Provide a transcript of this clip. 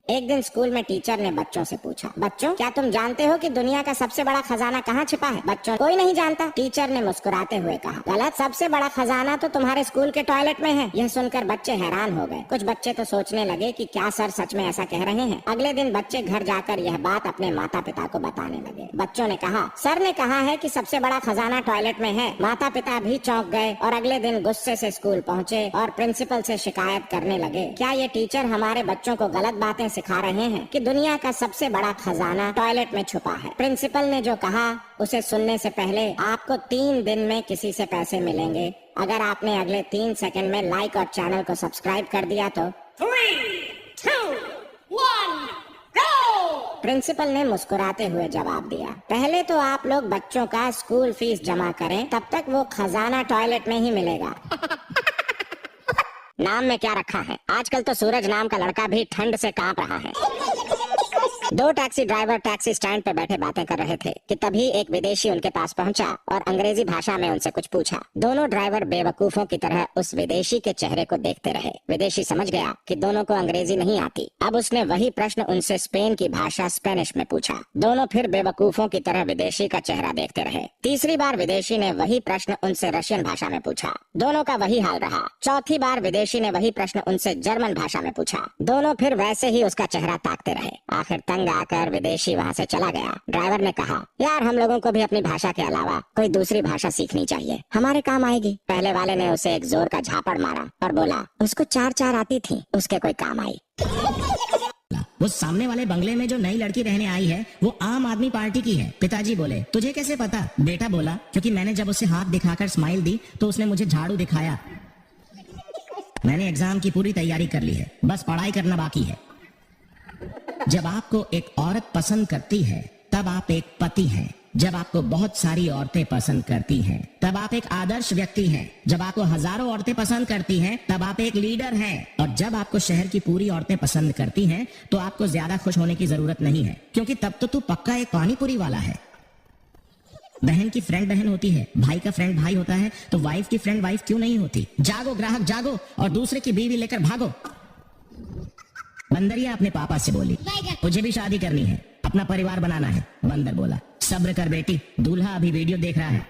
एक दिन स्कूल में टीचर ने बच्चों से पूछा, बच्चों क्या तुम जानते हो कि दुनिया का सबसे बड़ा खजाना कहाँ छिपा है? बच्चों कोई नहीं जानता। टीचर ने मुस्कुराते हुए कहा, गलत, सबसे बड़ा खजाना तो तुम्हारे स्कूल के टॉयलेट में है। यह सुनकर बच्चे हैरान हो गए। कुछ बच्चे तो सोचने लगे कि क्या सर सच में ऐसा कह रहे हैं। अगले दिन बच्चे घर जाकर यह बात अपने माता पिता को बताने लगे। बच्चों ने कहा, सर ने कहा है कि सबसे बड़ा खजाना टॉयलेट में है। माता पिता भी चौंक गए और अगले दिन गुस्से से स्कूल पहुँचे और प्रिंसिपल से शिकायत करने लगे। क्या ये टीचर हमारे बच्चों को गलत बातें सिखा रहे हैं कि दुनिया का सबसे बड़ा खजाना टॉयलेट में छुपा है? प्रिंसिपल ने जो कहा उसे सुनने से पहले आपको 3 दिन में किसी से पैसे मिलेंगे अगर आपने अगले 3 सेकंड में लाइक और चैनल को सब्सक्राइब कर दिया तो। 3, 2, 1, go! प्रिंसिपल ने मुस्कुराते हुए जवाब दिया, पहले तो आप लोग बच्चों का स्कूल फीस जमा करें, तब तक वो खजाना टॉयलेट में ही मिलेगा। नाम में क्या रखा है? आजकल तो सूरज नाम का लड़का भी ठंड से कांप रहा है। 2 टैक्सी ड्राइवर टैक्सी स्टैंड पे बैठे बातें कर रहे थे कि तभी एक विदेशी उनके पास पहुंचा और अंग्रेजी भाषा में उनसे कुछ पूछा। दोनों ड्राइवर बेवकूफों की तरह उस विदेशी के चेहरे को देखते रहे। विदेशी समझ गया कि दोनों को अंग्रेजी नहीं आती। अब उसने वही प्रश्न उनसे स्पेन की भाषा स्पेनिश में पूछा। दोनों फिर बेवकूफों की तरह विदेशी का चेहरा देखते रहे। तीसरी बार विदेशी ने वही प्रश्न उनसे रशियन भाषा में पूछा। दोनों का वही हाल रहा। चौथी बार विदेशी ने वही प्रश्न उनसे जर्मन भाषा में पूछा। दोनों फिर वैसे ही उसका चेहरा ताकते रहे। आखिर तंग आकर विदेशी वहाँ से चला गया। ड्राइवर ने कहा, यार हम लोगों को भी अपनी भाषा के अलावा कोई दूसरी भाषा सीखनी चाहिए, हमारे काम आएगी। पहले वाले ने उसे एक जोर का झापड़ मारा और बोला, उसको 4 आती थी, उसके कोई काम आई। वो सामने वाले बंगले में जो नई लड़की रहने आई है वो आम आदमी पार्टी की है। पिताजी बोले, तुझे कैसे पता? बेटा बोला, क्योंकि मैंने जब उसे हाथ दिखाकर स्माइल दी तो उसने मुझे झाड़ू दिखाया। मैंने एग्जाम की पूरी तैयारी कर ली है, बस पढ़ाई करना बाकी है। जब आपको एक औरत पसंद करती है तब आप एक पति हैं। जब आपको बहुत सारी औरतें पसंद करती हैं तब आप एक आदर्श व्यक्ति हैं। जब आपको हजारों औरतें पसंद करती हैं तब आप एक लीडर हैं। और जब आपको शहर की पूरी औरतें पसंद करती हैं तो आपको ज्यादा खुश होने की जरूरत नहीं है, क्योंकि तब तो तू पक्का एक पानीपुरी वाला है। बहन की फ्रेंड बहन होती है, भाई का फ्रेंड भाई होता है, तो वाइफ की फ्रेंड वाइफ क्यों नहीं होती? जागो ग्राहक जागो और दूसरे की बीवी लेकर भागो। बंदरिया अपने पापा से बोली, मुझे भी शादी करनी है, अपना परिवार बनाना है। बंदर बोला, सब्र कर बेटी, दूल्हा अभी वीडियो देख रहा है।